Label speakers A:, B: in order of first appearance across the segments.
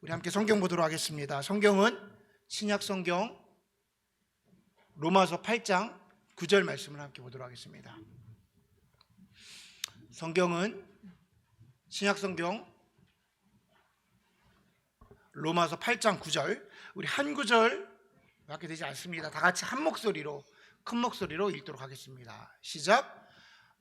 A: 우리 함께 성경 보도록 하겠습니다. 성경은 신약 성경 로마서 8장 9절 말씀을 함께 보도록 하겠습니다. 성경은 신약 성경 로마서 8장 9절, 우리 한 구절 밖에 되지 않습니다. 다 같이 한 목소리로, 큰 목소리로 읽도록 하겠습니다. 시작.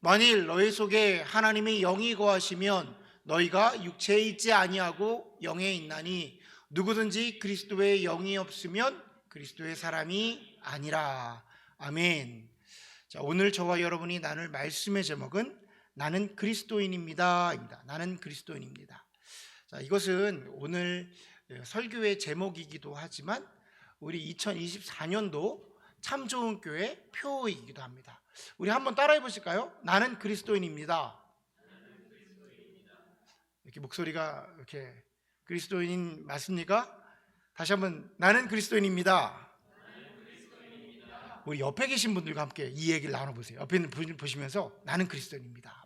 A: 만일 너희 속에 하나님의 영이 거하시면 너희가 육체에 있지 아니하고 영에 있나니 누구든지 그리스도의 영이 없으면 그리스도의 사람이 아니라. 아멘. 자, 오늘 저와 여러분이 나눌 말씀의 제목은 나는 그리스도인입니다. 나는 그리스도인입니다. 자, 이것은 오늘 설교의 제목이기도 하지만 우리 2024년도 참 좋은 교회 표이기도 합니다. 우리 한번 따라해 보실까요? 나는 그리스도인입니다. 이렇게 목소리가 이렇게 그리스도인 맞습니까? 다시 한번 나는 그리스도인입니다. 우리 옆에 계신 분들과 함께 이 얘기를 나눠보세요. 옆에 있는 분 보시면서 나는 그리스도인입니다.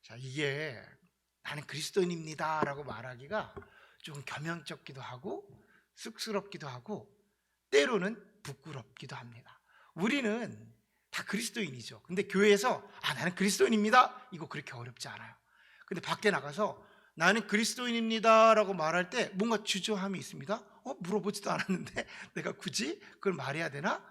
A: 자, 이게 나는 그리스도인입니다 라고 말하기가 좀 겸연쩍기도 하고 쑥스럽기도 하고 때로는 부끄럽기도 합니다. 우리는 다 그리스도인이죠. 근데 교회에서 나는 그리스도인입니다 이거 그렇게 어렵지 않아요. 근데 밖에 나가서 나는 그리스도인입니다 라고 말할 때 뭔가 주저함이 있습니다. 물어보지도 않았는데 내가 굳이 그걸 말해야 되나?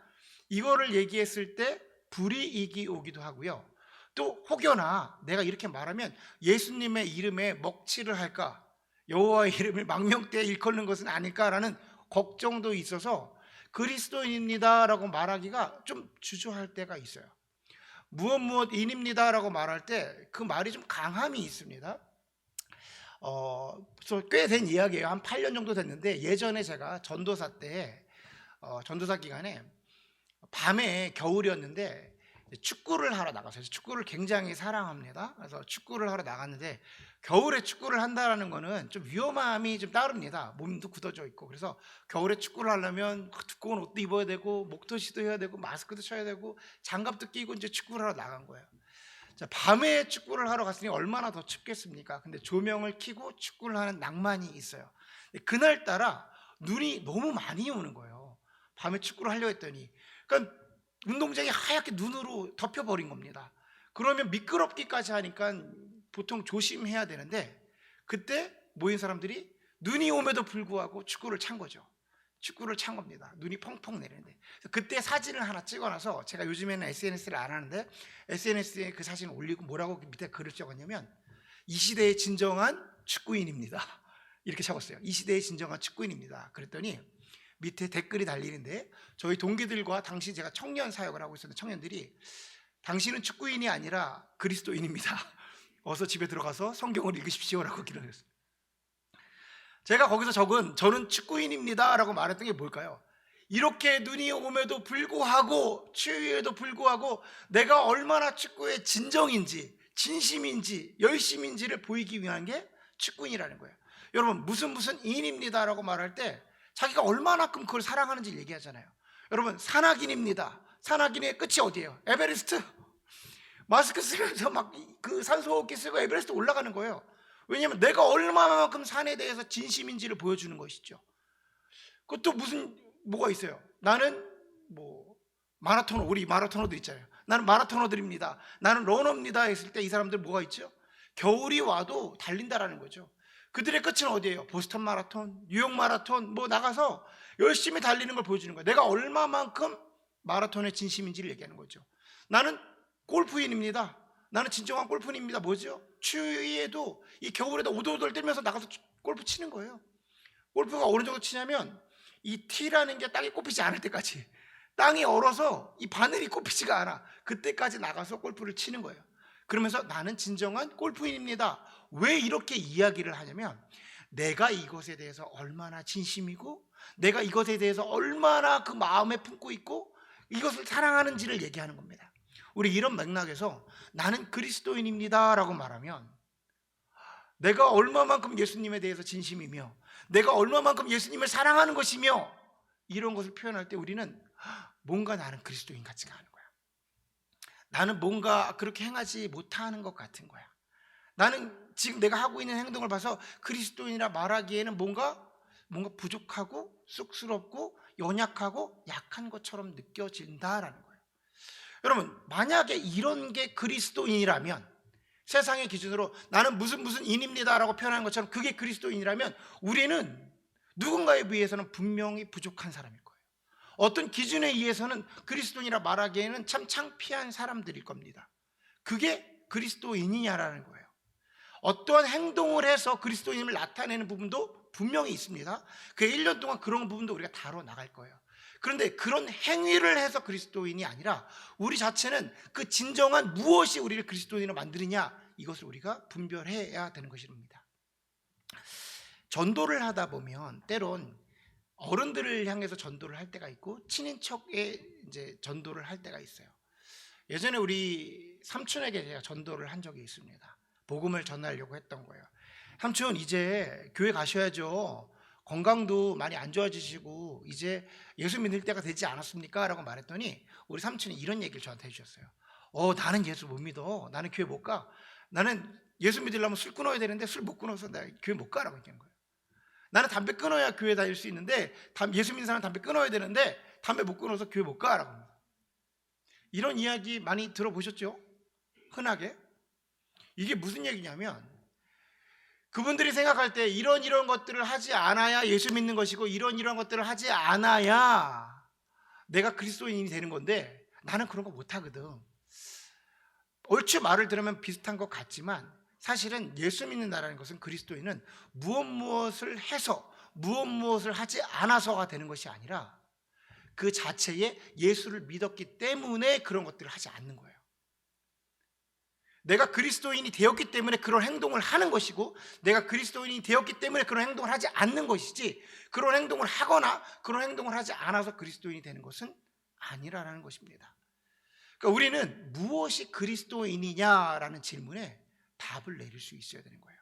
A: 이거를 얘기했을 때 불이익이 오기도 하고요. 또 혹여나 내가 이렇게 말하면 예수님의 이름에 먹칠을 할까, 여호와의 이름을 망명되이 일컫는 것은 아닐까라는 걱정도 있어서 그리스도인입니다 라고 말하기가 좀 주저할 때가 있어요. 무엇인입니다 라고 말할 때 그 말이 좀 강함이 있습니다. 꽤 된 이야기예요. 한 8년 정도 됐는데 예전에 제가 전도사 때 전도사 기간에 밤에 겨울이었는데 축구를 하러 나갔어요. 축구를 굉장히 사랑합니다. 그래서 축구를 하러 나갔는데 겨울에 축구를 한다는 거는 좀 위험함이 좀 따릅니다. 몸도 굳어져 있고. 그래서 겨울에 축구를 하려면 두꺼운 옷도 입어야 되고 목도시도 해야 되고 마스크도 쳐야 되고 장갑도 끼고 이제 축구를 하러 나간 거예요. 자, 밤에 축구를 하러 갔으니 얼마나 더 춥겠습니까? 근데 조명을 켜고 축구를 하는 낭만이 있어요. 그날따라 눈이 너무 많이 오는 거예요. 밤에 축구를 하려고 했더니. 그러니까 운동장이 하얗게 눈으로 덮여버린 겁니다. 그러면 미끄럽기까지 하니까 보통 조심해야 되는데 그때 모인 사람들이 눈이 오면도 불구하고 축구를 찬 거죠. 축구를 찬 겁니다. 눈이 펑펑 내리는데. 그때 사진을 하나 찍어놔서, 제가 요즘에는 SNS를 안 하는데 SNS에 그 사진을 올리고 뭐라고 밑에 글을 적었냐면 이 시대의 진정한 축구인입니다 이렇게 적었어요. 이 시대의 진정한 축구인입니다. 그랬더니 밑에 댓글이 달리는데 저희 동기들과 당시 제가 청년 사역을 하고 있었는데 청년들이 당신은 축구인이 아니라 그리스도인입니다. 어서 집에 들어가서 성경을 읽으십시오라고 기록했어요. 제가 거기서 적은 저는 축구인입니다 라고 말했던 게 뭘까요? 이렇게 눈이 오면도 불구하고 추위에도 불구하고 내가 얼마나 축구의 진정인지 진심인지 열심인지를 보이기 위한 게 축구인이라는 거예요. 여러분 무슨 인입니다 라고 말할 때 자기가 얼마나큼 그걸 사랑하는지 얘기하잖아요. 여러분 산악인입니다. 산악인의 끝이 어디예요? 에베레스트. 마스크 쓰면서 막 그 산소호흡기 쓰고 에베레스트 올라가는 거예요. 왜냐하면 내가 얼마만큼 산에 대해서 진심인지를 보여주는 것이죠. 그것도 뭐가 있어요? 나는 마라토너, 우리 마라토너들 있잖아요. 나는 마라토너들입니다. 나는 러너입니다 했을 때 이 사람들 뭐가 있죠? 겨울이 와도 달린다라는 거죠. 그들의 끝은 어디예요? 보스턴 마라톤, 뉴욕 마라톤 나가서 열심히 달리는 걸 보여주는 거예요. 내가 얼마만큼 마라톤의 진심인지를 얘기하는 거죠. 나는 골프인입니다. 나는 진정한 골프인입니다. 뭐죠? 추위에도 이 겨울에도 오돌오돌 떨면서 나가서 골프 치는 거예요. 골프가 어느 정도 치냐면 이 티라는 게 땅에 꼽히지 않을 때까지, 땅이 얼어서 이 바늘이 꼽히지가 않아, 그때까지 나가서 골프를 치는 거예요. 그러면서 나는 진정한 골프인입니다. 왜 이렇게 이야기를 하냐면 내가 이것에 대해서 얼마나 진심이고 내가 이것에 대해서 얼마나 그 마음에 품고 있고 이것을 사랑하는지를 얘기하는 겁니다. 우리 이런 맥락에서 나는 그리스도인입니다 라고 말하면 내가 얼마만큼 예수님에 대해서 진심이며 내가 얼마만큼 예수님을 사랑하는 것이며 이런 것을 표현할 때 우리는 뭔가 나는 그리스도인 같지가 않은 거야. 나는 뭔가 그렇게 행하지 못하는 것 같은 거야. 나는 지금 내가 하고 있는 행동을 봐서 그리스도인이라 말하기에는 뭔가 부족하고 쑥스럽고 연약하고 약한 것처럼 느껴진다라는 거예요. 여러분, 만약에 이런 게 그리스도인이라면, 세상의 기준으로 나는 무슨 인입니다라고 표현하는 것처럼 그게 그리스도인이라면, 우리는 누군가에 비해서는 분명히 부족한 사람일 거예요. 어떤 기준에 의해서는 그리스도인이라 말하기에는 참 창피한 사람들일 겁니다. 그게 그리스도인이냐라는 거예요. 어떠한 행동을 해서 그리스도인임을 나타내는 부분도 분명히 있습니다. 그 1년 동안 그런 부분도 우리가 다뤄 나갈 거예요. 그런데 그런 행위를 해서 그리스도인이 아니라 우리 자체는 그 진정한 무엇이 우리를 그리스도인으로 만드느냐, 이것을 우리가 분별해야 되는 것입니다. 전도를 하다 보면 때론 어른들을 향해서 전도를 할 때가 있고 친인척에 이제 전도를 할 때가 있어요. 예전에 우리 삼촌에게 제가 전도를 한 적이 있습니다. 복음을 전하려고 했던 거예요. 삼촌, 이제 교회 가셔야죠. 건강도 많이 안 좋아지시고 이제 예수 믿을 때가 되지 않았습니까? 라고 말했더니 우리 삼촌이 이런 얘기를 저한테 해주셨어요. 나는 예수 못 믿어. 나는 교회 못 가. 나는 예수 믿으려면 술 끊어야 되는데 술 못 끊어서 나 교회 못 가라고 얘기한 거예요. 나는 담배 끊어야 교회 다닐 수 있는데 예수 믿는 사람은 담배 끊어야 되는데 담배 못 끊어서 교회 못 가라고 합니다. 이런 이야기 많이 들어보셨죠? 흔하게. 이게 무슨 얘기냐면, 그분들이 생각할 때 이런 것들을 하지 않아야 예수 믿는 것이고 이런 것들을 하지 않아야 내가 그리스도인이 되는 건데 나는 그런 거 못하거든. 얼추 말을 들으면 비슷한 것 같지만 사실은 예수 믿는다라는 것은, 그리스도인은 무엇을 해서 무엇을 하지 않아서가 되는 것이 아니라 그 자체에 예수를 믿었기 때문에 그런 것들을 하지 않는 거예요. 내가 그리스도인이 되었기 때문에 그런 행동을 하는 것이고, 내가 그리스도인이 되었기 때문에 그런 행동을 하지 않는 것이지, 그런 행동을 하거나 그런 행동을 하지 않아서 그리스도인이 되는 것은 아니라는 것입니다. 그러니까 우리는 무엇이 그리스도인이냐라는 질문에 답을 내릴 수 있어야 되는 거예요.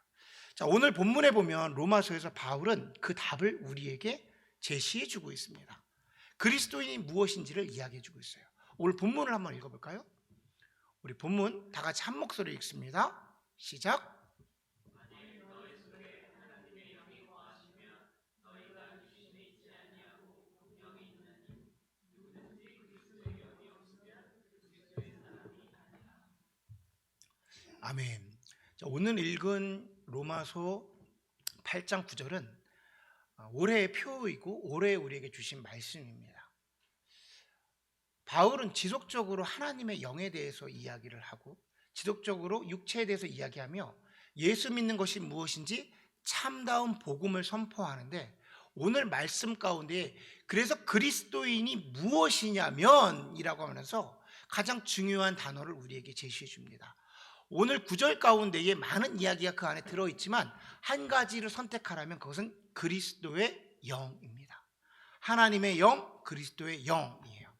A: 자, 오늘 본문에 보면 로마서에서 바울은 그 답을 우리에게 제시해 주고 있습니다. 그리스도인이 무엇인지를 이야기해 주고 있어요. 오늘 본문을 한번 읽어볼까요? 우리 본문 다 같이 한 목소리 읽습니다. 시작. 아멘. 자, 오늘 읽은 로마서 8장 9절은 올해의 표이고 올해 우리에게 주신 말씀입니다. 바울은 지속적으로 하나님의 영에 대해서 이야기를 하고 지속적으로 육체에 대해서 이야기하며 예수 믿는 것이 무엇인지 참다운 복음을 선포하는데, 오늘 말씀 가운데 그래서 그리스도인이 무엇이냐면 이라고 하면서 가장 중요한 단어를 우리에게 제시해 줍니다. 오늘 9절 가운데에 많은 이야기가 그 안에 들어있지만 한 가지를 선택하라면 그것은 그리스도의 영입니다. 하나님의 영, 그리스도의 영이에요.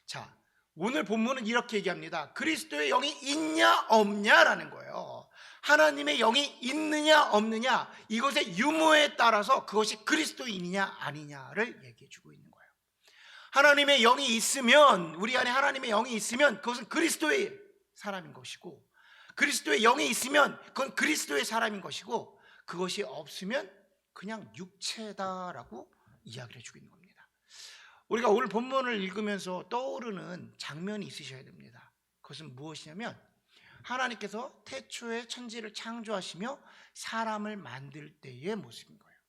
A: 자, 오늘 본문은 이렇게 얘기합니다. 그리스도의 영이 있냐 없냐라는 거예요. 하나님의 영이 있느냐 없느냐, 이것의 유무에 따라서 그것이 그리스도인이냐 아니냐를 얘기해 주고 있는 거예요. 하나님의 영이 있으면, 우리 안에 하나님의 영이 있으면 그것은 그리스도의 사람인 것이고, 그리스도의 영이 있으면 그건 그리스도의 사람인 것이고, 그것이 없으면 그냥 육체다라고 이야기를 해주고 있는 겁니다. 우리가 오늘 본문을 읽으면서 떠오르는 장면이 있으셔야 됩니다. 그것은 무엇이냐면, 하나님께서 태초에 천지를 창조하시며 사람을 만들 때의 모습인 거예요.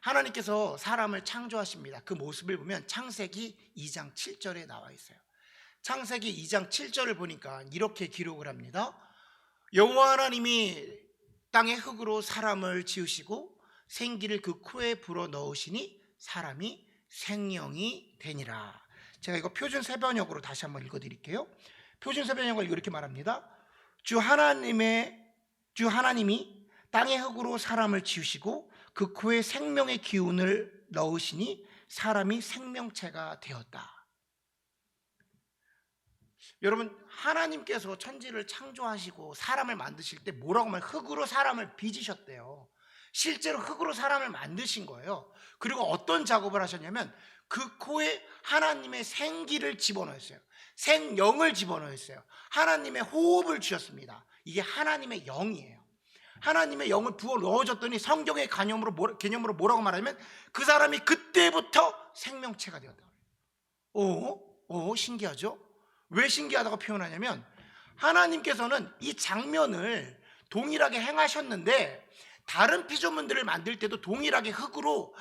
A: 하나님께서 사람을 창조하십니다. 그 모습을 보면 창세기 2장 7절에 나와 있어요. 창세기 2장 7절을 보니까 이렇게 기록을 합니다. 여호와 하나님이 땅의 흙으로 사람을 지으시고 생기를 그 코에 불어 넣으시니 사람이 생명이 되니라. 제가 이거 표준 세번역으로 다시 한번 읽어드릴게요. 표준 세번역을 이렇게 말합니다. 주 하나님이 땅의 흙으로 사람을 지으시고 그 코에 생명의 기운을 넣으시니 사람이 생명체가 되었다. 여러분, 하나님께서 천지를 창조하시고 사람을 만드실 때 뭐라고 하면 흙으로 사람을 빚으셨대요. 실제로 흙으로 사람을 만드신 거예요. 그리고 어떤 작업을 하셨냐면 그 코에 하나님의 생기를 집어넣었어요. 생영을 집어넣었어요. 하나님의 호흡을 주셨습니다. 이게 하나님의 영이에요. 하나님의 영을 부어 넣어줬더니 성경의 개념으로 뭐라고 말하냐면 그 사람이 그때부터 생명체가 되었다. 신기하죠? 왜 신기하다고 표현하냐면 하나님께서는 이 장면을 동일하게 행하셨는데 다른 피조물들을 만들 때도 동일하게 흙으로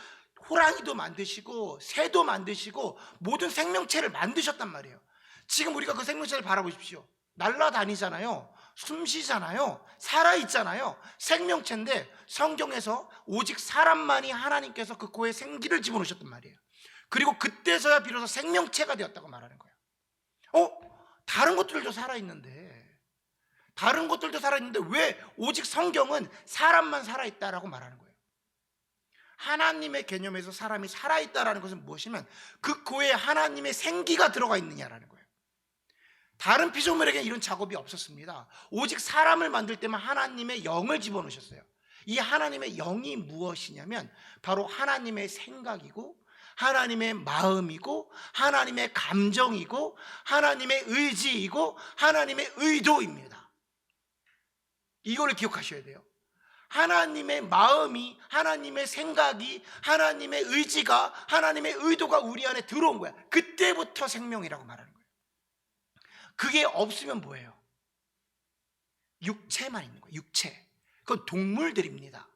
A: 호랑이도 만드시고 새도 만드시고 모든 생명체를 만드셨단 말이에요. 지금 우리가 그 생명체를 바라보십시오. 날아다니잖아요. 숨쉬잖아요. 살아있잖아요. 생명체인데 성경에서 오직 사람만이 하나님께서 그 코에 생기를 집어넣으셨단 말이에요. 그리고 그때서야 비로소 생명체가 되었다고 말하는 거예요. 다른 것들도 살아있는데 왜 오직 성경은 사람만 살아있다라고 말하는 거예요? 하나님의 개념에서 사람이 살아있다라는 것은 무엇이면 그 코에 하나님의 생기가 들어가 있느냐라는 거예요. 다른 피조물에게는 이런 작업이 없었습니다. 오직 사람을 만들 때만 하나님의 영을 집어넣으셨어요. 이 하나님의 영이 무엇이냐면 바로 하나님의 생각이고 하나님의 마음이고 하나님의 감정이고 하나님의 의지이고 하나님의 의도입니다. 이걸 기억하셔야 돼요. 하나님의 마음이, 하나님의 생각이, 하나님의 의지가, 하나님의 의도가 우리 안에 들어온 거야. 그때부터 생명이라고 말하는 거예요. 그게 없으면 뭐예요? 육체만 있는 거예요. 육체. 그건 동물들입니다.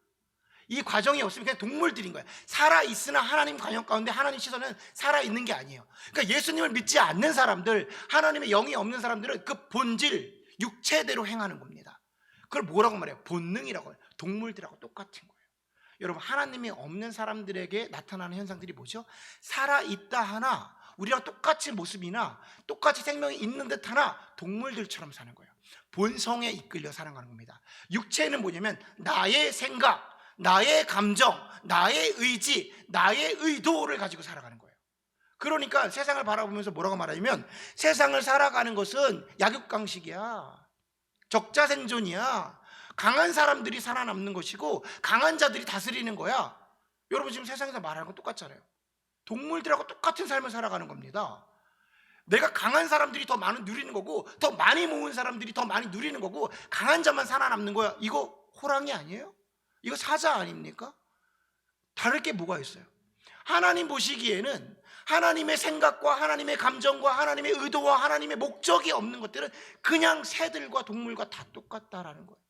A: 이 과정이 없으면 그냥 동물들인 거예요. 살아있으나 하나님 관용 가운데 하나님 시선은 살아있는 게 아니에요. 그러니까 예수님을 믿지 않는 사람들, 하나님의 영이 없는 사람들은 그 본질, 육체대로 행하는 겁니다. 그걸 뭐라고 말해요? 본능이라고 해요. 동물들하고 똑같은 거예요. 여러분, 하나님이 없는 사람들에게 나타나는 현상들이 뭐죠? 살아있다 하나 우리랑 똑같이 모습이나 똑같이 생명이 있는 듯 하나 동물들처럼 사는 거예요. 본성에 이끌려 살아가는 겁니다. 육체는 뭐냐면 나의 생각, 나의 감정, 나의 의지, 나의 의도를 가지고 살아가는 거예요. 그러니까 세상을 바라보면서 뭐라고 말하냐면 세상을 살아가는 것은 약육강식이야. 적자생존이야. 강한 사람들이 살아남는 것이고 강한 자들이 다스리는 거야. 여러분 지금 세상에서 말하는 건 똑같잖아요. 동물들하고 똑같은 삶을 살아가는 겁니다. 내가 강한 사람들이 더 많이 누리는 거고 더 많이 모은 사람들이 더 많이 누리는 거고 강한 자만 살아남는 거야. 이거 호랑이 아니에요? 이거 사자 아닙니까? 다를 게 뭐가 있어요? 하나님 보시기에는 하나님의 생각과 하나님의 감정과 하나님의 의도와 하나님의 목적이 없는 것들은 그냥 새들과 동물과 다 똑같다라는 거예요.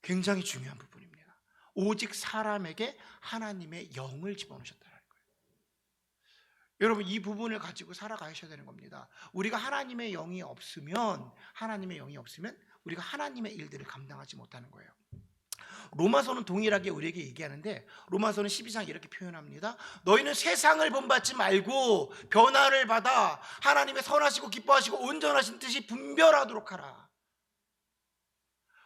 A: 굉장히 중요한 부분입니다. 오직 사람에게 하나님의 영을 집어넣으셨다는 거예요. 여러분 이 부분을 가지고 살아가셔야 되는 겁니다. 우리가 하나님의 영이 없으면 우리가 하나님의 일들을 감당하지 못하는 거예요. 로마서는 동일하게 우리에게 얘기하는데 로마서는 12장 이렇게 표현합니다. 너희는 세상을 본받지 말고 변화를 받아 하나님의 선하시고 기뻐하시고 온전하신 뜻이 분별하도록 하라.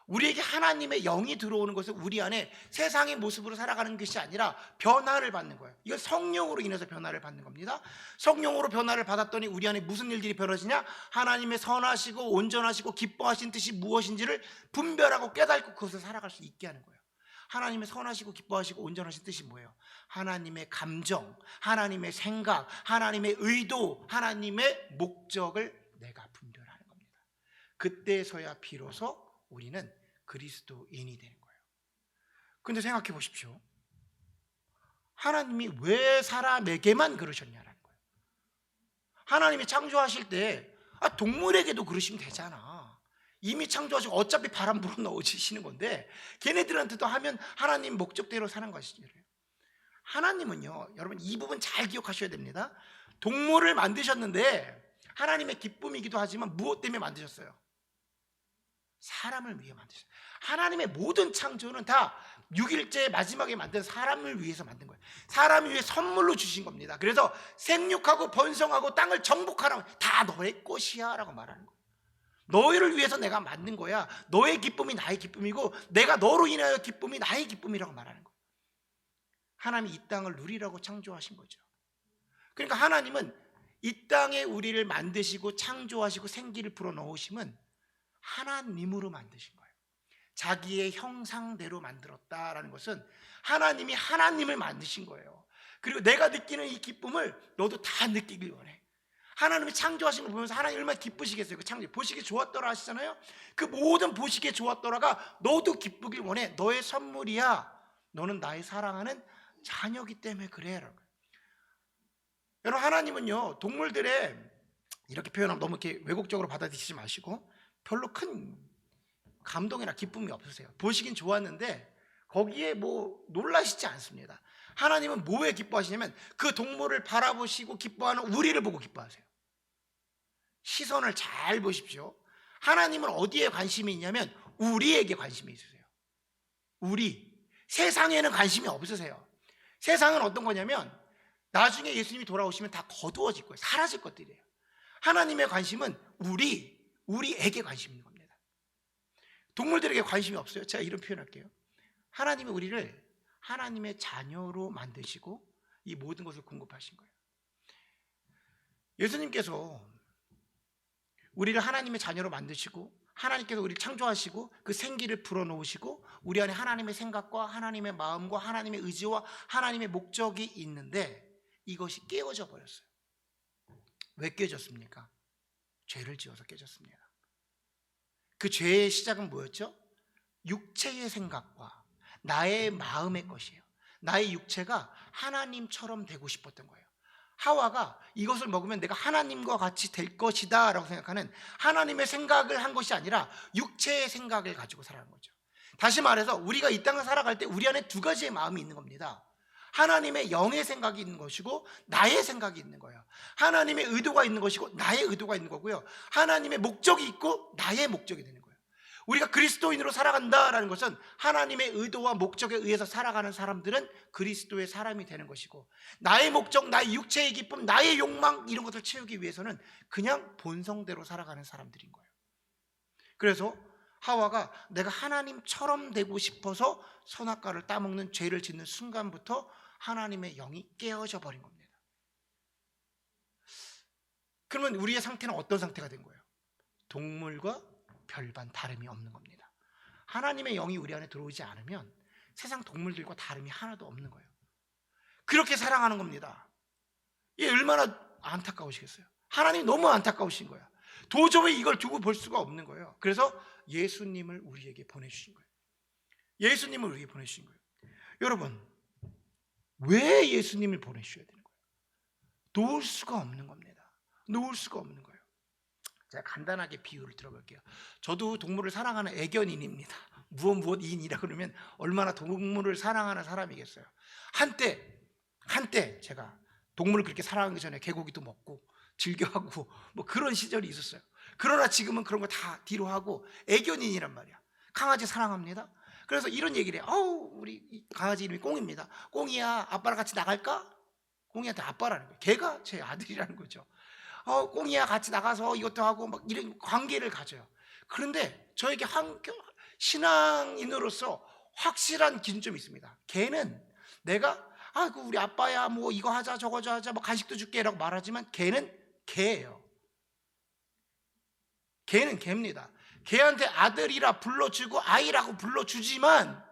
A: 우리에게 하나님의 영이 들어오는 것은 우리 안에 세상의 모습으로 살아가는 것이 아니라 변화를 받는 거예요. 이건 성령으로 인해서 변화를 받는 겁니다. 성령으로 변화를 받았더니 우리 안에 무슨 일들이 벌어지냐? 하나님의 선하시고 온전하시고 기뻐하신 뜻이 무엇인지를 분별하고 깨닫고 그것을 살아갈 수 있게 하는 거예요. 하나님의 선하시고 기뻐하시고 온전하신 뜻이 뭐예요? 하나님의 감정, 하나님의 생각, 하나님의 의도, 하나님의 목적을 내가 분별하는 겁니다. 그때서야 비로소 우리는 그리스도인이 되는 거예요. 그런데 생각해 보십시오. 하나님이 왜 사람에게만 그러셨냐라는 거예요. 하나님이 창조하실 때 동물에게도 그러시면 되잖아. 이미 창조하시고 어차피 바람 불어 넣으시는 건데 걔네들한테도 하면 하나님 목적대로 사는 것이죠. 하나님은요, 여러분 이 부분 잘 기억하셔야 됩니다. 동물을 만드셨는데 하나님의 기쁨이기도 하지만 무엇 때문에 만드셨어요? 사람을 위해 만드셨어요. 하나님의 모든 창조는 다 6일째 마지막에 만든 사람을 위해서 만든 거예요. 사람을 위해 선물로 주신 겁니다. 그래서 생육하고 번성하고 땅을 정복하라고, 다 너의 것이야 라고 말하는 거예요. 너희를 위해서 내가 만든 거야. 너의 기쁨이 나의 기쁨이고 내가 너로 인하여 기쁨이 나의 기쁨이라고 말하는 거예요. 하나님이 이 땅을 누리라고 창조하신 거죠. 그러니까 하나님은 이 땅에 우리를 만드시고 창조하시고 생기를 불어넣으심은 하나님으로 만드신 거예요. 자기의 형상대로 만들었다라는 것은 하나님이 하나님을 만드신 거예요. 그리고 내가 느끼는 이 기쁨을 너도 다 느끼길 원해. 하나님이 창조하신 걸 보면서 하나님 얼마나 기쁘시겠어요. 그 창조 보시기에 좋았더라 하시잖아요. 그 모든 보시기에 좋았더라가 너도 기쁘길 원해. 너의 선물이야. 너는 나의 사랑하는 자녀기 때문에 그래. 여러분, 하나님은요 동물들의, 이렇게 표현하면 너무 이렇게 왜곡적으로 받아들이지 마시고, 별로 큰 감동이나 기쁨이 없으세요. 보시긴 좋았는데 거기에 뭐 놀라시지 않습니다. 하나님은 뭐에 기뻐하시냐면 그 동물을 바라보시고 기뻐하는 우리를 보고 기뻐하세요. 시선을 잘 보십시오. 하나님은 어디에 관심이 있냐면 우리에게 관심이 있으세요. 우리. 세상에는 관심이 없으세요. 세상은 어떤 거냐면 나중에 예수님이 돌아오시면 다 거두어질 거예요. 사라질 것들이에요. 하나님의 관심은 우리에게 관심이 있는 겁니다. 동물들에게 관심이 없어요. 제가 이런 표현할게요. 하나님이 우리를 하나님의 자녀로 만드시고 이 모든 것을 공급하신 거예요. 예수님께서 우리를 하나님의 자녀로 만드시고 하나님께서 우리를 창조하시고 그 생기를 불어넣으시고 우리 안에 하나님의 생각과 하나님의 마음과 하나님의 의지와 하나님의 목적이 있는데 이것이 깨어져 버렸어요. 왜 깨졌습니까? 죄를 지어서 깨졌습니다. 그 죄의 시작은 뭐였죠? 육체의 생각과 나의 마음의 것이에요. 나의 육체가 하나님처럼 되고 싶었던 거예요. 하와가 이것을 먹으면 내가 하나님과 같이 될 것이다 라고 생각하는 하나님의 생각을 한 것이 아니라 육체의 생각을 가지고 살아간 거죠. 다시 말해서 우리가 이 땅을 살아갈 때 우리 안에 두 가지의 마음이 있는 겁니다. 하나님의 영의 생각이 있는 것이고 나의 생각이 있는 거예요. 하나님의 의도가 있는 것이고 나의 의도가 있는 거고요. 하나님의 목적이 있고 나의 목적이 되는 거예요. 우리가 그리스도인으로 살아간다라는 것은 하나님의 의도와 목적에 의해서 살아가는 사람들은 그리스도의 사람이 되는 것이고, 나의 목적, 나의 육체의 기쁨, 나의 욕망 이런 것을 채우기 위해서는 그냥 본성대로 살아가는 사람들인 거예요. 그래서 하와가 내가 하나님처럼 되고 싶어서 선악과를 따먹는 죄를 짓는 순간부터 하나님의 영이 깨어져 버린 겁니다. 그러면 우리의 상태는 어떤 상태가 된 거예요? 동물과 별반 다름이 없는 겁니다. 하나님의 영이 우리 안에 들어오지 않으면 세상 동물들과 다름이 하나도 없는 거예요. 그렇게 사랑하는 겁니다. 이게 얼마나 안타까우시겠어요? 하나님이 너무 안타까우신 거야. 도저히 이걸 두고 볼 수가 없는 거예요. 그래서 예수님을 우리에게 보내주신 거예요. 예수님을 우리에게 보내주신 거예요. 여러분, 왜 예수님을 보내주셔야 되는 거예요? 놓을 수가 없는 겁니다. 놓을 수가 없는 거예요. 제가 간단하게 비유를 들어볼게요. 저도 동물을 사랑하는 애견인입니다. 무엇인이라 그러면 얼마나 동물을 사랑하는 사람이겠어요. 한때 제가 동물을 그렇게 사랑하기 전에 개고기도 먹고 즐겨하고 뭐 그런 시절이 있었어요. 그러나 지금은 그런 거 다 뒤로 하고 애견인이란 말이야. 강아지 사랑합니다. 그래서 이런 얘기를 해요. 우리 강아지 이름이 꽁입니다. 꽁이야, 아빠랑 같이 나갈까? 꽁이한테 아빠라는 거예요. 걔가 제 아들이라는 거죠. 꽁이야 같이 나가서 이것도 하고 막 이런 관계를 가져요. 그런데 저에게 신앙인으로서 확실한 기준점이 있습니다. 걔는 내가 그 우리 아빠야 뭐 이거 하자 저거 하자 뭐 간식도 줄게 라고 말하지만 걔는 걔예요. 걔는 걔입니다. 걔한테 아들이라 불러주고 아이라고 불러주지만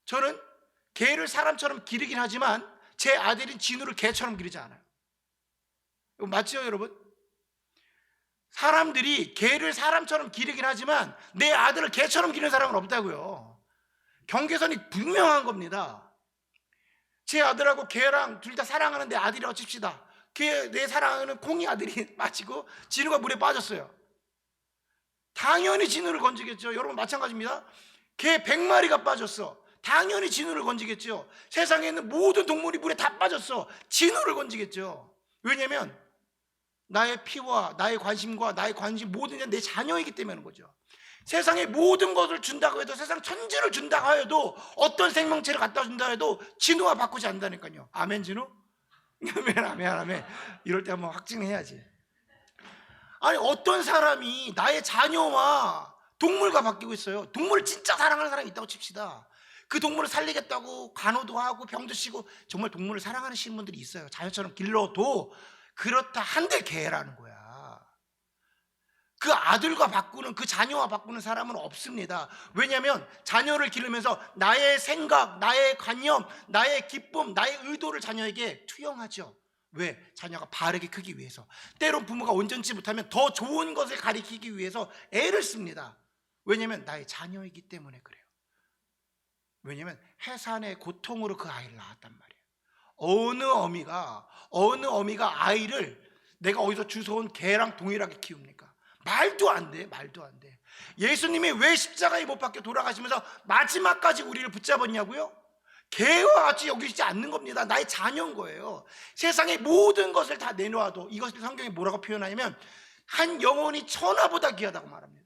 A: 저는 걔를 사람처럼 기르긴 하지만 제 아들인 진우를 개처럼 기르지 않아요. 이거 맞죠, 여러분? 사람들이 개를 사람처럼 기르긴 하지만 내 아들을 개처럼 기르는 사람은 없다고요. 경계선이 분명한 겁니다. 제 아들하고 개랑 둘 다 사랑하는 내 아들이라고 칩시다. 내 사랑하는 콩이 아들이 빠지고 진우가 물에 빠졌어요. 당연히 진우를 건지겠죠. 여러분 마찬가지입니다. 개 100마리가 빠졌어. 당연히 진우를 건지겠죠. 세상에 있는 모든 동물이 물에 다 빠졌어. 진우를 건지겠죠. 왜냐하면 나의 피와 나의 관심과 나의 관심 모든 게 내 자녀이기 때문에 거죠. 세상에 모든 것을 준다고 해도, 세상 천지를 준다고 해도, 어떤 생명체를 갖다 준다 해도 진우와 바꾸지 않는다니까요. 아멘 진우? 아멘. 이럴 때 한번 확증해야지. 아니 어떤 사람이 나의 자녀와 동물과 바뀌고 있어요. 동물을 진짜 사랑하는 사람이 있다고 칩시다. 그 동물을 살리겠다고 간호도 하고 병도 쉬고 정말 동물을 사랑하는 분들이 있어요. 자녀처럼 길러도 그렇다 한들 개라는 거야. 그 아들과 바꾸는, 그 자녀와 바꾸는 사람은 없습니다. 왜냐하면 자녀를 기르면서 나의 생각, 나의 관념, 나의 기쁨, 나의 의도를 자녀에게 투영하죠. 왜? 자녀가 바르게 크기 위해서. 때론 부모가 온전치 못하면 더 좋은 것을 가리키기 위해서 애를 씁니다. 왜냐하면 나의 자녀이기 때문에 그래요. 왜냐하면 해산의 고통으로 그 아이를 낳았단 말이에요. 어느 어미가 아이를 내가 어디서 주워온 개랑 동일하게 키웁니까? 말도 안 돼, 말도 안 돼. 예수님이 왜 십자가에 못 박혀 돌아가시면서 마지막까지 우리를 붙잡았냐고요? 개와 같이 여기지 않는 겁니다. 나의 자녀인 거예요. 세상의 모든 것을 다 내놓아도, 이것을 성경이 뭐라고 표현하냐면 한 영혼이 천하보다 귀하다고 말합니다.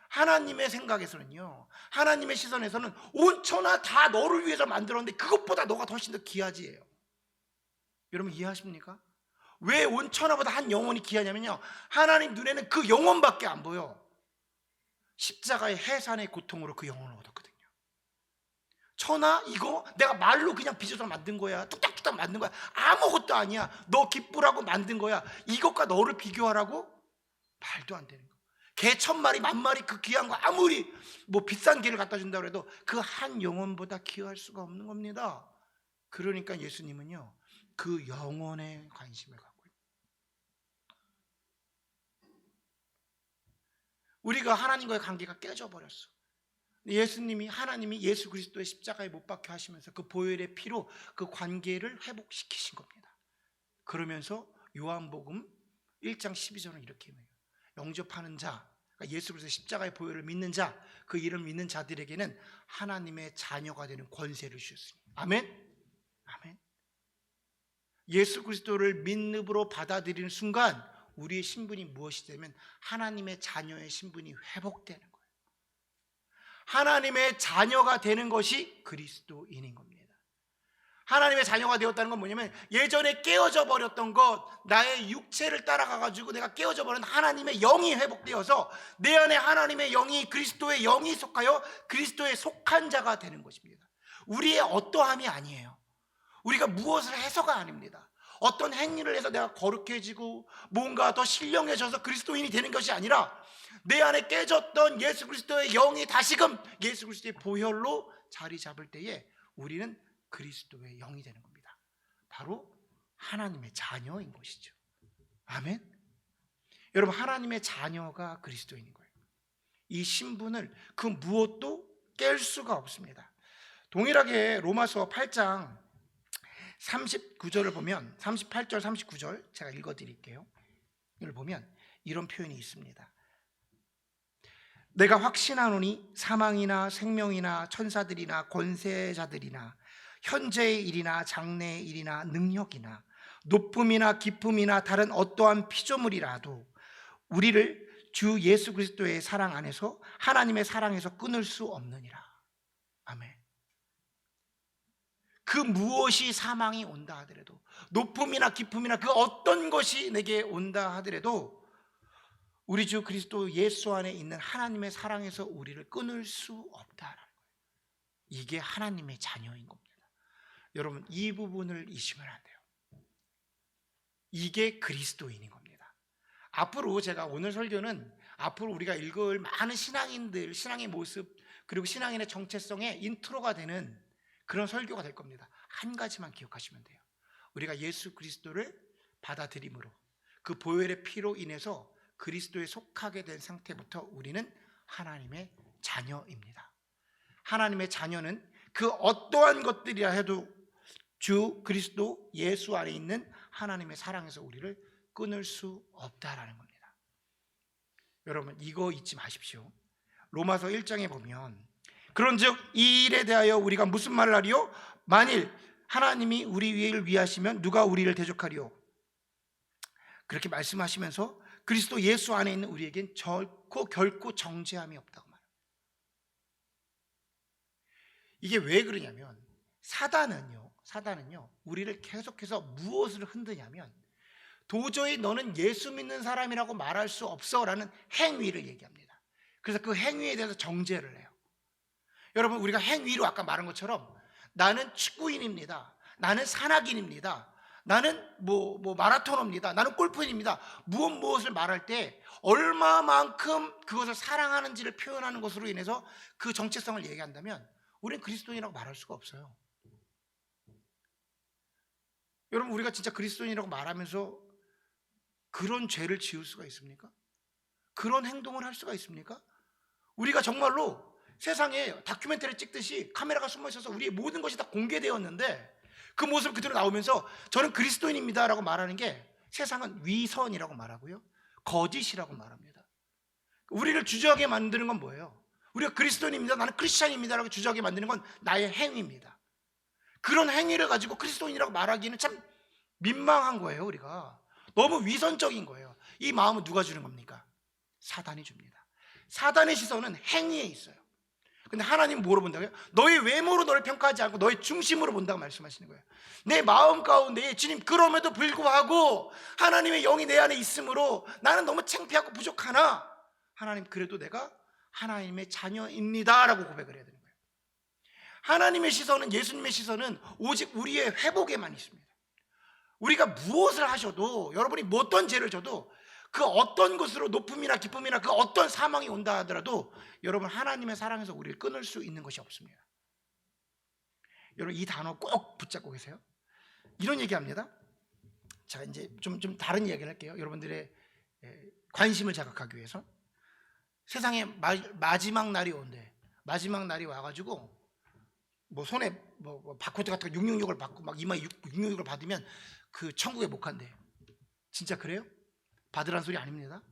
A: 하나님의 생각에서는요, 하나님의 시선에서는 온 천하 다 너를 위해서 만들었는데 그것보다 너가 훨씬 더 귀하지예요. 여러분 이해하십니까? 왜 온 천하보다 한 영혼이 귀하냐면요, 하나님 눈에는 그 영혼밖에 안 보여. 십자가의 해산의 고통으로 그 영혼을 얻었거든요. 천하 이거 내가 말로 그냥 빚어서 만든 거야. 뚝딱뚝딱 만든 거야. 아무것도 아니야. 너 기쁘라고 만든 거야. 이것과 너를 비교하라고? 말도 안 되는 거. 개 1000마리, 10,000마리 그 귀한 거 아무리 뭐 비싼 개를 갖다 준다고 해도 그 한 영혼보다 귀할 수가 없는 겁니다. 그러니까 예수님은요, 그 영혼에 관심을 갖고 있어요. 우리가 하나님과의 관계가 깨져버렸어. 하나님이 예수 그리스도의 십자가에 못 박혀 하시면서 그 보혈의 피로 그 관계를 회복시키신 겁니다. 그러면서 요한복음 1장 12절은 이렇게 해요. 영접하는 자, 그러니까 예수 그리스도의 십자가의 보혈을 믿는 자, 그 이름 믿는 자들에게는 하나님의 자녀가 되는 권세를 주셨습니다. 아멘? 아멘. 예수 그리스도를 믿음으로 받아들이는 순간 우리의 신분이 무엇이 되면 하나님의 자녀의 신분이 회복되는 거예요. 하나님의 자녀가 되는 것이 그리스도인인 겁니다. 하나님의 자녀가 되었다는 건 뭐냐면 예전에 깨어져 버렸던 것, 나의 육체를 따라가가지고 내가 깨어져 버린 하나님의 영이 회복되어서 내 안에 하나님의 영이, 그리스도의 영이 속하여 그리스도에 속한 자가 되는 것입니다. 우리의 어떠함이 아니에요. 우리가 무엇을 해서가 아닙니다. 어떤 행위를 해서 내가 거룩해지고 뭔가 더 신령해져서 그리스도인이 되는 것이 아니라 내 안에 깨졌던 예수 그리스도의 영이 다시금 예수 그리스도의 보혈로 자리 잡을 때에 우리는 그리스도의 영이 되는 겁니다. 바로 하나님의 자녀인 것이죠. 아멘. 여러분, 하나님의 자녀가 그리스도인인 거예요. 이 신분을 그 무엇도 깰 수가 없습니다. 동일하게 로마서 8장 39절을 보면, 38절 39절 제가 읽어드릴게요. 이걸 보면 이런 표현이 있습니다. 내가 확신하노니 사망이나 생명이나 천사들이나 권세자들이나 현재의 일이나 장래의 일이나 능력이나 높음이나 깊음이나 다른 어떠한 피조물이라도 우리를 주 예수 그리스도의 사랑 안에서 하나님의 사랑에서 끊을 수 없느니라. 아멘. 그 무엇이 사망이 온다 하더라도, 높음이나 깊음이나 그 어떤 것이 내게 온다 하더라도 우리 주 그리스도 예수 안에 있는 하나님의 사랑에서 우리를 끊을 수 없다라는 거예요. 이게 하나님의 자녀인 겁니다. 여러분, 이 부분을 잊으면 안 돼요. 이게 그리스도인인 겁니다. 앞으로 제가 오늘 설교는 앞으로 우리가 읽을 많은 신앙인들, 신앙의 모습, 그리고 신앙인의 정체성의 인트로가 되는 그런 설교가 될 겁니다. 한 가지만 기억하시면 돼요. 우리가 예수 그리스도를 받아들임으로 그 보혈의 피로 인해서 그리스도에 속하게 된 상태부터 우리는 하나님의 자녀입니다. 하나님의 자녀는 그 어떠한 것들이라 해도 주 그리스도 예수 안에 있는 하나님의 사랑에서 우리를 끊을 수 없다라는 겁니다. 여러분, 이거 잊지 마십시오. 로마서 1장에 보면 그런즉 이 일에 대하여 우리가 무슨 말을 하리요? 만일 하나님이 우리 위를 위하시면 누가 우리를 대적하리요? 그렇게 말씀하시면서 그리스도 예수 안에 있는 우리에겐 결코 정죄함이 없다고 말합니다. 이게 왜 그러냐면 사단은요 우리를 계속해서 무엇을 흔드냐면 도저히 너는 예수 믿는 사람이라고 말할 수 없어 라는 행위를 얘기합니다. 그래서 그 행위에 대해서 정죄를 해요. 여러분, 우리가 행위로 아까 말한 것처럼 나는 축구인입니다, 나는 산악인입니다, 나는 마라토너입니다, 나는 골프인입니다, 무엇을 말할 때 얼마만큼 그것을 사랑하는지를 표현하는 것으로 인해서 그 정체성을 얘기한다면 우리는 그리스도인이라고 말할 수가 없어요. 여러분, 우리가 진짜 그리스도인이라고 말하면서 그런 죄를 지을 수가 있습니까? 그런 행동을 할 수가 있습니까? 우리가 정말로 세상에 다큐멘터리 찍듯이 카메라가 숨어 있어서 우리의 모든 것이 다 공개되었는데 그 모습 그대로 나오면서 저는 그리스도인입니다 라고 말하는 게 세상은 위선이라고 말하고요, 거짓이라고 말합니다. 우리를 주저하게 만드는 건 뭐예요? 우리가 그리스도인입니다, 나는 크리스찬입니다 라고 주저하게 만드는 건 나의 행위입니다. 그런 행위를 가지고 그리스도인이라고 말하기는 참 민망한 거예요. 우리가 너무 위선적인 거예요. 이 마음은 누가 주는 겁니까? 사단이 줍니다. 사단의 시선은 행위에 있어요. 근데 하나님은 뭐로 본다고요? 너의 외모로 너를 평가하지 않고 너의 중심으로 본다고 말씀하시는 거예요. 내 마음 가운데 주님, 그럼에도 불구하고 하나님의 영이 내 안에 있으므로 나는 너무 창피하고 부족하나 하나님, 그래도 내가 하나님의 자녀입니다 라고 고백을 해야 되는 거예요. 하나님의 시선은, 예수님의 시선은 오직 우리의 회복에만 있습니다. 우리가 무엇을 하셔도, 여러분이 뭐 어떤 죄를 져도 그 어떤 것으로 높음이나 기쁨이나 그 어떤 사망이 온다 하더라도 여러분, 하나님의 사랑에서 우리를 끊을 수 있는 것이 없습니다. 여러분, 이 단어 꼭 붙잡고 계세요. 이런 얘기합니다. 자, 이제 좀 다른 이야기를 할게요. 여러분들의 관심을 자극하기 위해서. 세상에 마지막 날이 온대. 마지막 날이 와가지고 뭐 손에 뭐 바코드 같은 거 666을 받고 막 이마에 666을 받으면 그 천국에 못 간대. 진짜 그래요? 받으란 소리 아닙니다.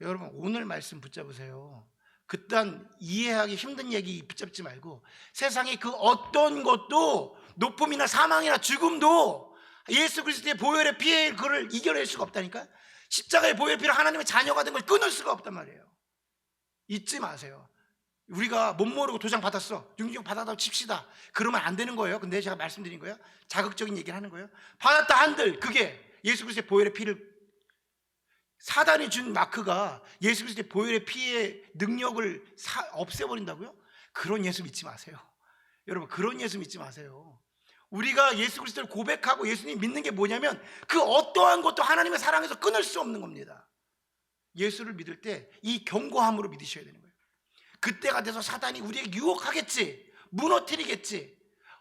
A: 여러분, 오늘 말씀 붙잡으세요. 그딴 이해하기 힘든 얘기 붙잡지 말고 세상에 그 어떤 것도, 높음이나 사망이나 죽음도 예수 그리스도의 보혈의 피에 그를 이겨낼 수가 없다니까. 십자가의 보혈의 피로 하나님의 자녀가 된 걸 끊을 수가 없단 말이에요. 잊지 마세요. 우리가 못 모르고 도장 받았어, 666 받았다고 칩시다. 그러면 안 되는 거예요. 근데 제가 말씀드린 거예요. 자극적인 얘기를 하는 거예요. 받았다 한들 그게 예수 그리스도의 보혈의 피를, 사단이 준 마크가 예수 그리스도의 보혈의 피의 능력을 없애버린다고요? 그런 예수 믿지 마세요. 여러분, 그런 예수 믿지 마세요. 우리가 예수 그리스도를 고백하고 예수님 믿는 게 뭐냐면 그 어떠한 것도 하나님의 사랑에서 끊을 수 없는 겁니다. 예수를 믿을 때 이 견고함으로 믿으셔야 되는 거예요. 그때가 돼서 사단이 우리에게 유혹하겠지, 무너뜨리겠지,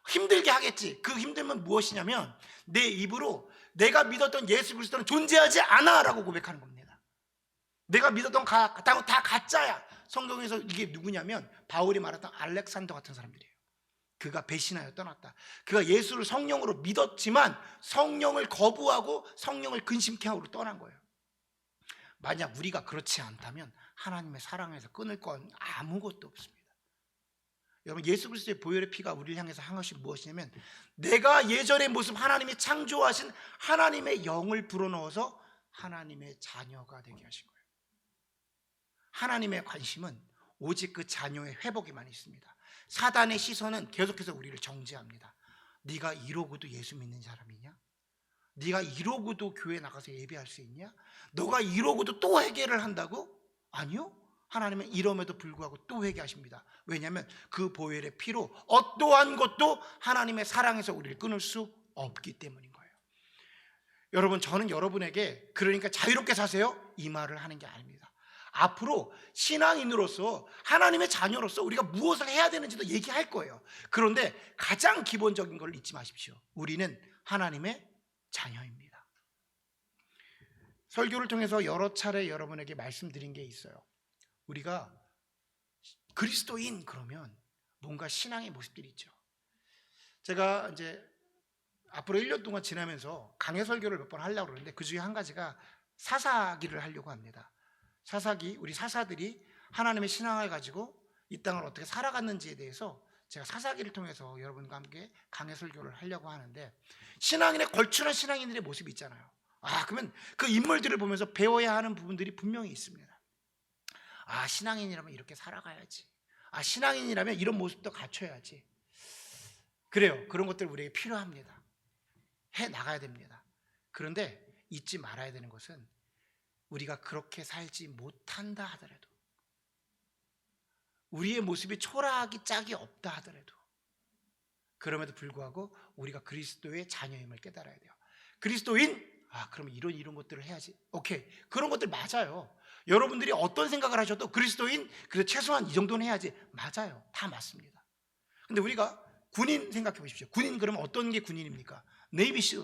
A: 힘들게 하겠지. 그 힘듦은 무엇이냐면 내 입으로 내가 믿었던 예수 그리스도는 존재하지 않아 라고 고백하는 겁니다. 내가 믿었던 다 가짜야. 성경에서 이게 누구냐면 바울이 말했던 알렉산더 같은 사람들이에요. 그가 배신하여 떠났다. 그가 예수를 성령으로 믿었지만 성령을 거부하고 성령을 근심케 하고 떠난 거예요. 만약 우리가 그렇지 않다면 하나님의 사랑에서 끊을 건 아무것도 없습니다. 여러분, 예수 그리스도의 보혈의 피가 우리를 향해서 한 것이 무엇이냐면 내가 예전의 모습, 하나님이 창조하신 하나님의 영을 불어넣어서 하나님의 자녀가 되게 하신 거예요. 하나님의 관심은 오직 그 자녀의 회복에만 있습니다. 사단의 시선은 계속해서 우리를 정죄합니다. 네가 이러고도 예수 믿는 사람이냐? 네가 이러고도 교회 나가서 예배할 수 있냐? 너가 이러고도 또 회개를 한다고? 아니요. 하나님은 이럼에도 불구하고 또 회개하십니다. 왜냐하면 그 보혈의 피로 어떠한 것도 하나님의 사랑에서 우리를 끊을 수 없기 때문인 거예요. 여러분, 저는 여러분에게 그러니까 자유롭게 사세요 이 말을 하는 게 아닙니다. 앞으로 신앙인으로서, 하나님의 자녀로서 우리가 무엇을 해야 되는지도 얘기할 거예요. 그런데 가장 기본적인 걸 잊지 마십시오. 우리는 하나님의 자녀입니다. 설교를 통해서 여러 차례 여러분에게 말씀드린 게 있어요. 우리가 그리스도인 그러면 뭔가 신앙의 모습들이 있죠. 제가 이제 앞으로 1년 동안 지나면서 강해 설교를 몇 번 하려고 그러는데 그 중에 한 가지가 사사기를 하려고 합니다. 사사기, 우리 사사들이 하나님의 신앙을 가지고 이 땅을 어떻게 살아갔는지에 대해서 제가 사사기를 통해서 여러분과 함께 강해 설교를 하려고 하는데, 신앙인의 걸출한 신앙인들의 모습이 있잖아요. 그러면 그 인물들을 보면서 배워야 하는 부분들이 분명히 있습니다. 신앙인이라면 이렇게 살아가야지. 신앙인이라면 이런 모습도 갖춰야지. 그래요. 그런 것들 우리에게 필요합니다. 해 나가야 됩니다. 그런데 잊지 말아야 되는 것은 우리가 그렇게 살지 못한다 하더라도, 우리의 모습이 초라하기 짝이 없다 하더라도, 그럼에도 불구하고 우리가 그리스도의 자녀임을 깨달아야 돼요. 그리스도인? 그러면 이런 것들을 해야지. 오케이, 그런 것들 맞아요. 여러분들이 어떤 생각을 하셔도 그리스도인, 그래서 최소한 이 정도는 해야지. 맞아요. 다 맞습니다. 근데 우리가 군인 생각해 보십시오. 군인 그러면 어떤 게 군인입니까? 네이비스,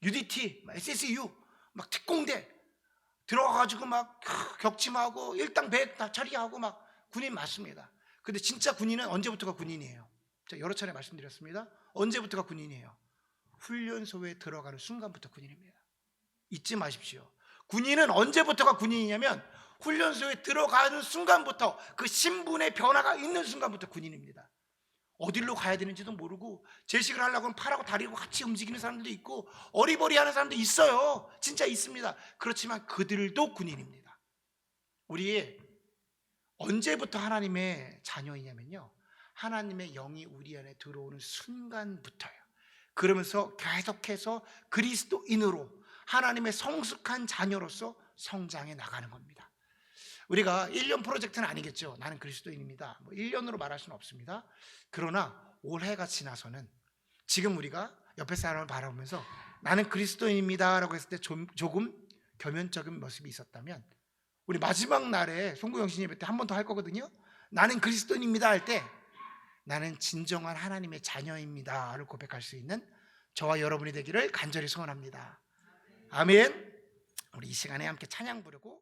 A: UDT, SSU, 막 특공대 들어가가지고 막 격침하고 일당백 다 처리하고 막 군인 맞습니다. 근데 진짜 군인은 언제부터가 군인이에요? 제가 여러 차례 말씀드렸습니다. 언제부터가 군인이에요? 훈련소에 들어가는 순간부터 군인입니다. 잊지 마십시오. 군인은 언제부터가 군인이냐면 훈련소에 들어가는 순간부터, 그 신분의 변화가 있는 순간부터 군인입니다. 어디로 가야 되는지도 모르고 제식을 하려고 하면 팔하고 다리고 같이 움직이는 사람들도 있고 어리버리하는 사람도 있어요. 진짜 있습니다. 그렇지만 그들도 군인입니다. 우리 언제부터 하나님의 자녀이냐면요, 하나님의 영이 우리 안에 들어오는 순간부터요. 그러면서 계속해서 그리스도인으로 하나님의 성숙한 자녀로서 성장해 나가는 겁니다. 우리가 1년 프로젝트는 아니겠죠. 나는 그리스도인입니다. 1년으로 말할 수는 없습니다. 그러나 올해가 지나서는 지금 우리가 옆에 사람을 바라보면서 나는 그리스도인입니다 라고 했을 때 조금 겸연쩍은 모습이 있었다면, 우리 마지막 날에 송구영신 예배 때 한 번 더 할 거거든요. 나는 그리스도인입니다 할 때 나는 진정한 하나님의 자녀입니다를 고백할 수 있는 저와 여러분이 되기를 간절히 소원합니다. 아멘. 우리 이 시간에 함께 찬양 부르고